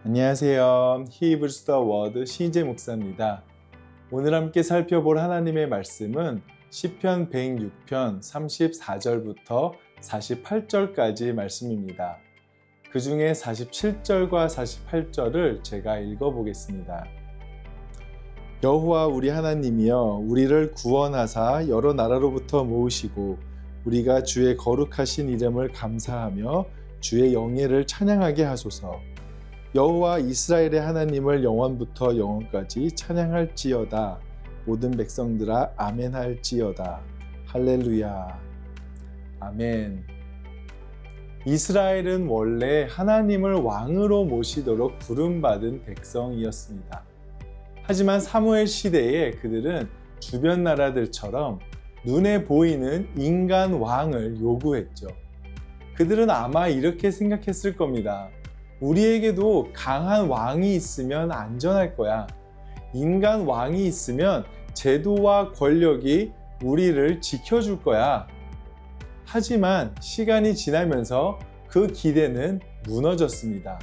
안녕하세요. 히브리서 더 워드 신희재 목사입니다. 오늘 함께 살펴볼 하나님의 말씀은 시편 106편 34절부터 48절까지 말씀입니다. 그 중에 47절과 48절을 제가 읽어보겠습니다. 여호와 우리 하나님이여 우리를 구원하사 여러 나라로부터 모으시고 우리가 주의 거룩하신 이름을 감사하며 주의 영예를 찬양하게 하소서. 여호와 이스라엘의 하나님을 영원부터 영원까지 찬양할지어다. 모든 백성들아 아멘 할지어다. 할렐루야. 아멘. 이스라엘은 원래 하나님을 왕으로 모시도록 부름받은 백성이었습니다. 하지만 사무엘 시대에 그들은 주변 나라들처럼 눈에 보이는 인간 왕을 요구했죠. 그들은 아마 이렇게 생각했을 겁니다. 우리에게도 강한 왕이 있으면 안전할 거야. 인간 왕이 있으면 제도와 권력이 우리를 지켜줄 거야. 하지만 시간이 지나면서 그 기대는 무너졌습니다.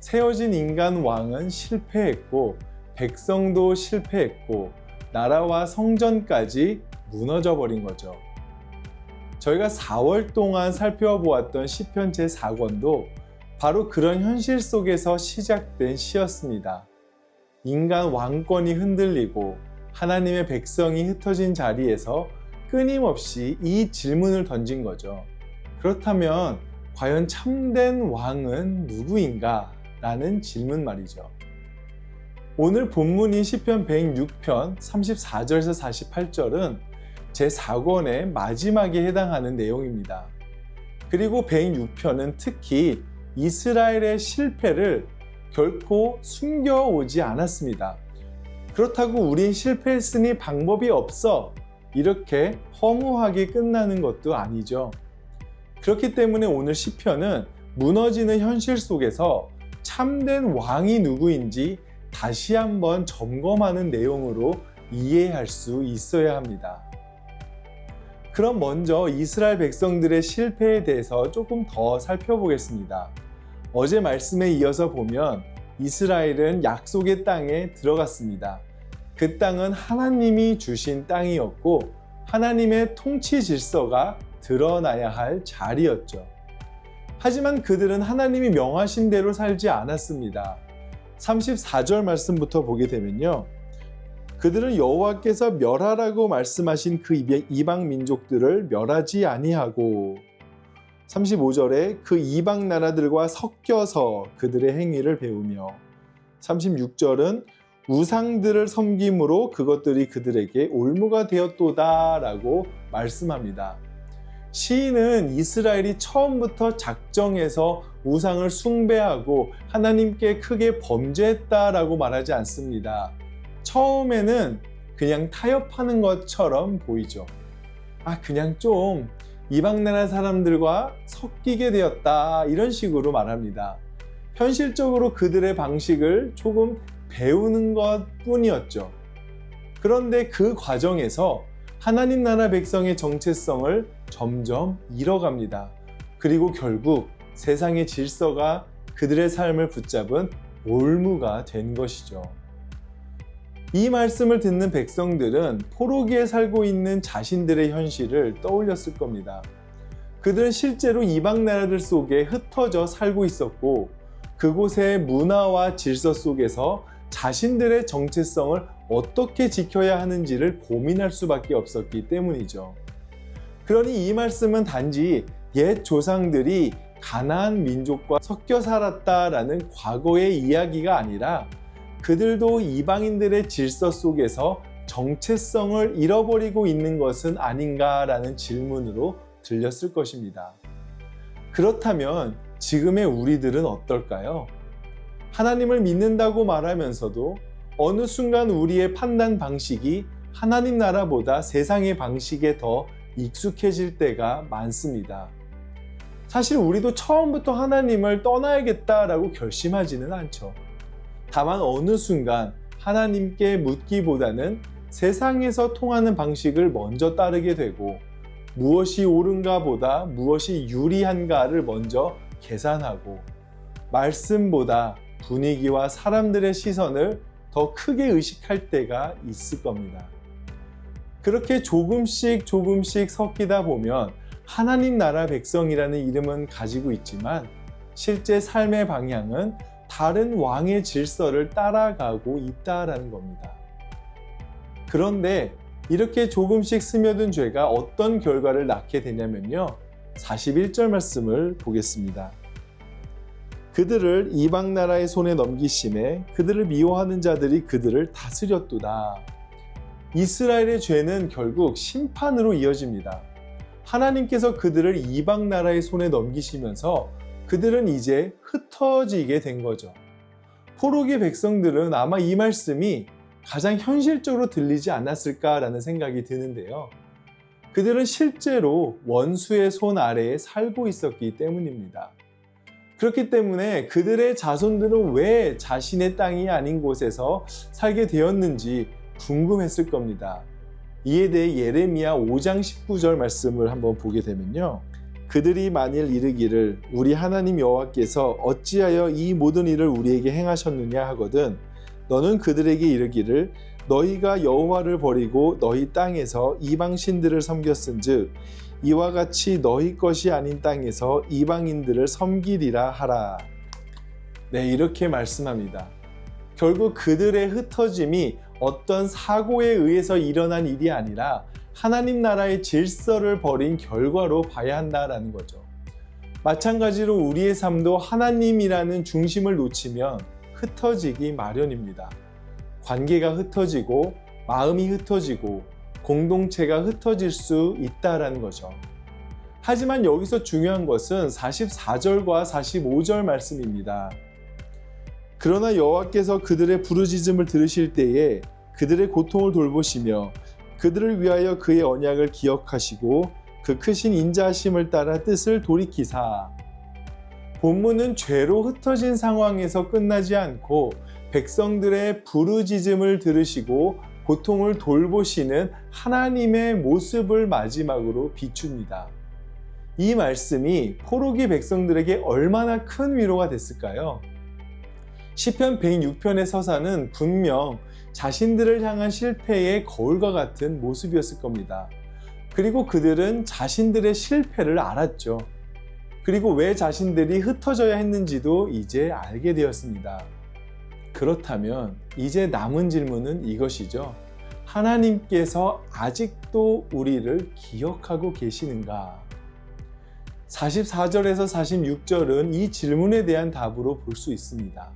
세워진 인간 왕은 실패했고 백성도 실패했고 나라와 성전까지 무너져 버린 거죠. 저희가 4월 동안 살펴보았던 시편 제4권도 바로 그런 현실 속에서 시작된 시였습니다. 인간 왕권이 흔들리고 하나님의 백성이 흩어진 자리에서 끊임없이 이 질문을 던진 거죠. 그렇다면 과연 참된 왕은 누구인가? 라는 질문 말이죠. 오늘 본문인 시편 106편 34절에서 48절은 제4권의 마지막에 해당하는 내용입니다. 그리고 106편은 특히 이스라엘의 실패를 결코 숨겨오지 않았습니다. 그렇다고 우린 실패했으니 방법이 없어 이렇게 허무하게 끝나는 것도 아니죠. 그렇기 때문에 오늘 시편은 무너지는 현실 속에서 참된 왕이 누구인지 다시 한번 점검하는 내용으로 이해할 수 있어야 합니다. 그럼 먼저 이스라엘 백성들의 실패에 대해서 조금 더 살펴보겠습니다. 어제 말씀에 이어서 보면 이스라엘은 약속의 땅에 들어갔습니다. 그 땅은 하나님이 주신 땅이었고 하나님의 통치 질서가 드러나야 할 자리였죠. 하지만 그들은 하나님이 명하신 대로 살지 않았습니다. 34절 말씀부터 보게 되면요. 그들은 여호와께서 멸하라고 말씀하신 그 이방 민족들을 멸하지 아니하고 35절에 그 이방 나라들과 섞여서 그들의 행위를 배우며 36절은 우상들을 섬김으로 그것들이 그들에게 올무가 되었도다 라고 말씀합니다. 시인은 이스라엘이 처음부터 작정해서 우상을 숭배하고 하나님께 크게 범죄했다라고 말하지 않습니다. 처음에는 그냥 타협하는 것처럼 보이죠. 그냥 좀 이방 나라 사람들과 섞이게 되었다 이런 식으로 말합니다. 현실적으로 그들의 방식을 조금 배우는 것 뿐이었죠. 그런데 그 과정에서 하나님 나라 백성의 정체성을 점점 잃어갑니다. 그리고 결국 세상의 질서가 그들의 삶을 붙잡은 올무가 된 것이죠. 이 말씀을 듣는 백성들은 포로기에 살고 있는 자신들의 현실을 떠올렸을 겁니다. 그들은 실제로 이방 나라들 속에 흩어져 살고 있었고 그곳의 문화와 질서 속에서 자신들의 정체성을 어떻게 지켜야 하는지를 고민할 수밖에 없었기 때문이죠. 그러니 이 말씀은 단지 옛 조상들이 가나안 민족과 섞여 살았다라는 과거의 이야기가 아니라 그들도 이방인들의 질서 속에서 정체성을 잃어버리고 있는 것은 아닌가라는 질문으로 들렸을 것입니다. 그렇다면 지금의 우리들은 어떨까요? 하나님을 믿는다고 말하면서도 어느 순간 우리의 판단 방식이 하나님 나라보다 세상의 방식에 더 익숙해질 때가 많습니다. 사실 우리도 처음부터 하나님을 떠나야겠다라고 결심하지는 않죠. 다만 어느 순간 하나님께 묻기보다는 세상에서 통하는 방식을 먼저 따르게 되고 무엇이 옳은가 보다 무엇이 유리한가를 먼저 계산하고 말씀보다 분위기와 사람들의 시선을 더 크게 의식할 때가 있을 겁니다. 그렇게 조금씩 섞이다 보면 하나님 나라 백성이라는 이름은 가지고 있지만 실제 삶의 방향은 다른 왕의 질서를 따라가고 있다라는 겁니다. 그런데 이렇게 조금씩 스며든 죄가 어떤 결과를 낳게 되냐면요. 41절 말씀을 보겠습니다. 그들을 이방 나라의 손에 넘기심에 그들을 미워하는 자들이 그들을 다스렸도다. 이스라엘의 죄는 결국 심판으로 이어집니다. 하나님께서 그들을 이방 나라의 손에 넘기시면서 그들은 이제 흩어지게 된 거죠. 포로기 백성들은 아마 이 말씀이 가장 현실적으로 들리지 않았을까라는 생각이 드는데요. 그들은 실제로 원수의 손 아래에 살고 있었기 때문입니다. 그렇기 때문에 그들의 자손들은 왜 자신의 땅이 아닌 곳에서 살게 되었는지 궁금했을 겁니다. 이에 대해 예레미야 5장 19절 말씀을 한번 보게 되면요. 그들이 만일 이르기를 우리 하나님 여호와께서 어찌하여 이 모든 일을 우리에게 행하셨느냐 하거든 너는 그들에게 이르기를 너희가 여호와를 버리고 너희 땅에서 이방 신들을 섬겼은즉 이와 같이 너희 것이 아닌 땅에서 이방인들을 섬기리라 하라. 네, 이렇게 말씀합니다. 결국 그들의 흩어짐이 어떤 사고에 의해서 일어난 일이 아니라 하나님 나라의 질서를 버린 결과로 봐야 한다라는 거죠. 마찬가지로 우리의 삶도 하나님이라는 중심을 놓치면 흩어지기 마련입니다. 관계가 흩어지고 마음이 흩어지고 공동체가 흩어질 수 있다라는 거죠. 하지만 여기서 중요한 것은 44절과 45절 말씀입니다. 그러나 여호와께서 그들의 부르짖음을 들으실 때에 그들의 고통을 돌보시며 그들을 위하여 그의 언약을 기억하시고 그 크신 인자하심을 따라 뜻을 돌이키사. 본문은 죄로 흩어진 상황에서 끝나지 않고 백성들의 부르짖음을 들으시고 고통을 돌보시는 하나님의 모습을 마지막으로 비춥니다. 이 말씀이 포로기 백성들에게 얼마나 큰 위로가 됐을까요? 시편 106편의 서사는 분명 자신들을 향한 실패의 거울과 같은 모습이었을 겁니다. 그리고 그들은 자신들의 실패를 알았죠. 그리고 왜 자신들이 흩어져야 했는지도 이제 알게 되었습니다. 그렇다면 이제 남은 질문은 이것이죠. 하나님께서 아직도 우리를 기억하고 계시는가? 44절에서 46절은 이 질문에 대한 답으로 볼 수 있습니다.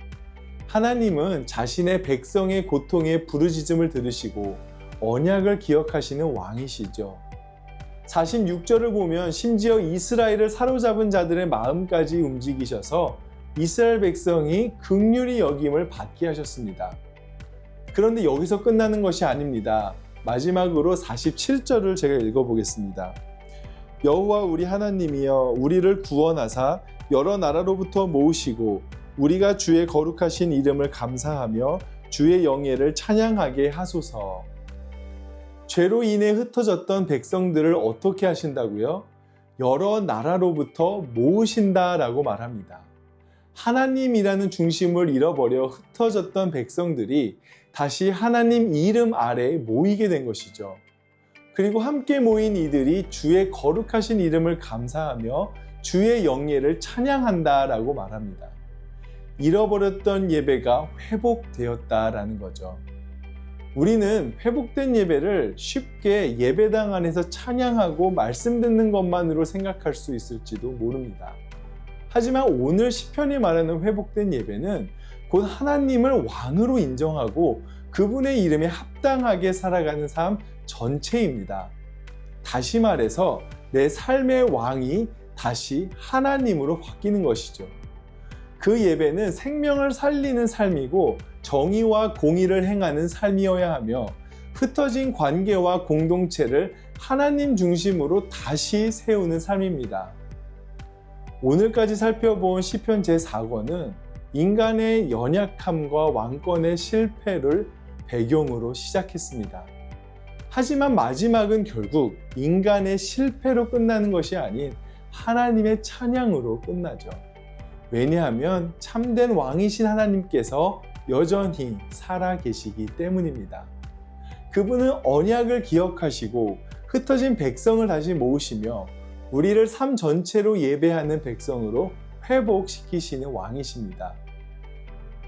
하나님은 자신의 백성의 고통에 부르짖음을 들으시고 언약을 기억하시는 왕이시죠. 46절을 보면 심지어 이스라엘을 사로잡은 자들의 마음까지 움직이셔서 이스라엘 백성이 긍휼히 여김을 받게 하셨습니다. 그런데 여기서 끝나는 것이 아닙니다. 마지막으로 47절을 제가 읽어보겠습니다. 여호와 우리 하나님이여 우리를 구원하사 여러 나라로부터 모으시고 우리가 주의 거룩하신 이름을 감사하며 주의 영예를 찬양하게 하소서. 죄로 인해 흩어졌던 백성들을 어떻게 하신다고요? 여러 나라로부터 모으신다라고 말합니다. 하나님이라는 중심을 잃어버려 흩어졌던 백성들이 다시 하나님 이름 아래 모이게 된 것이죠. 그리고 함께 모인 이들이 주의 거룩하신 이름을 감사하며 주의 영예를 찬양한다라고 말합니다. 잃어버렸던 예배가 회복되었다라는 거죠. 우리는 회복된 예배를 쉽게 예배당 안에서 찬양하고 말씀 듣는 것만으로 생각할 수 있을지도 모릅니다. 하지만 오늘 시편이 말하는 회복된 예배는 곧 하나님을 왕으로 인정하고 그분의 이름에 합당하게 살아가는 삶 전체입니다. 다시 말해서 내 삶의 왕이 다시 하나님으로 바뀌는 것이죠. 그 예배는 생명을 살리는 삶이고 정의와 공의를 행하는 삶이어야 하며 흩어진 관계와 공동체를 하나님 중심으로 다시 세우는 삶입니다. 오늘까지 살펴본 시편 제4권은 인간의 연약함과 왕권의 실패를 배경으로 시작했습니다. 하지만 마지막은 결국 인간의 실패로 끝나는 것이 아닌 하나님의 찬양으로 끝나죠. 왜냐하면 참된 왕이신 하나님께서 여전히 살아 계시기 때문입니다. 그분은 언약을 기억하시고 흩어진 백성을 다시 모으시며 우리를 삶 전체로 예배하는 백성으로 회복시키시는 왕이십니다.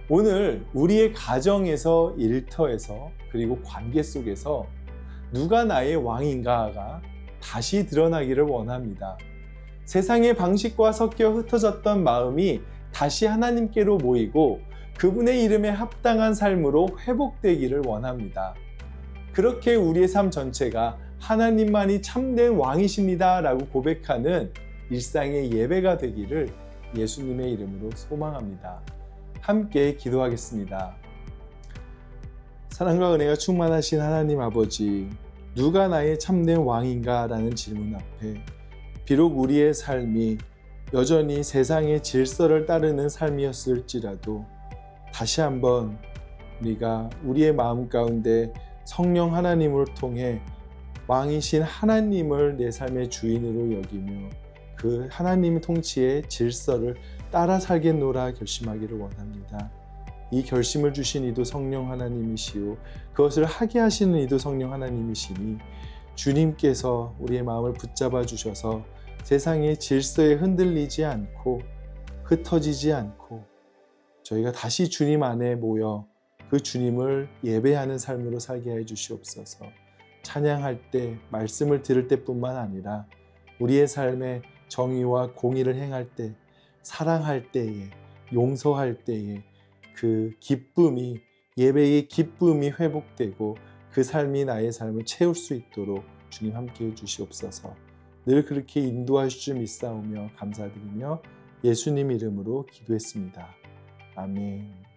오늘 우리의 가정에서, 일터에서, 그리고 관계 속에서 누가 나의 왕인가가 다시 드러나기를 원합니다. 세상의 방식과 섞여 흩어졌던 마음이 다시 하나님께로 모이고 그분의 이름에 합당한 삶으로 회복되기를 원합니다. 그렇게 우리의 삶 전체가 하나님만이 참된 왕이십니다 라고 고백하는 일상의 예배가 되기를 예수님의 이름으로 소망합니다. 함께 기도하겠습니다. 사랑과 은혜가 충만하신 하나님 아버지, 누가 나의 참된 왕인가? 라는 질문 앞에 비록 우리의 삶이 여전히 세상의 질서를 따르는 삶이었을지라도 다시 한번 우리가 우리의 마음 가운데 성령 하나님을 통해 왕이신 하나님을 내 삶의 주인으로 여기며 그 하나님의 통치의 질서를 따라 살겠노라 결심하기를 원합니다. 이 결심을 주신 이도 성령 하나님이시오 그것을 하게 하시는 이도 성령 하나님이시니 주님께서 우리의 마음을 붙잡아 주셔서 세상의 질서에 흔들리지 않고 흩어지지 않고 저희가 다시 주님 안에 모여 그 주님을 예배하는 삶으로 살게 해 주시옵소서. 찬양할 때, 말씀을 들을 때뿐만 아니라 우리의 삶에 정의와 공의를 행할 때, 사랑할 때에, 용서할 때에 그 기쁨이, 예배의 기쁨이 회복되고 그 삶이 나의 삶을 채울 수 있도록 주님 함께해 주시옵소서. 늘 그렇게 인도하실 줄 믿사오며 감사드리며 예수님 이름으로 기도했습니다. 아멘.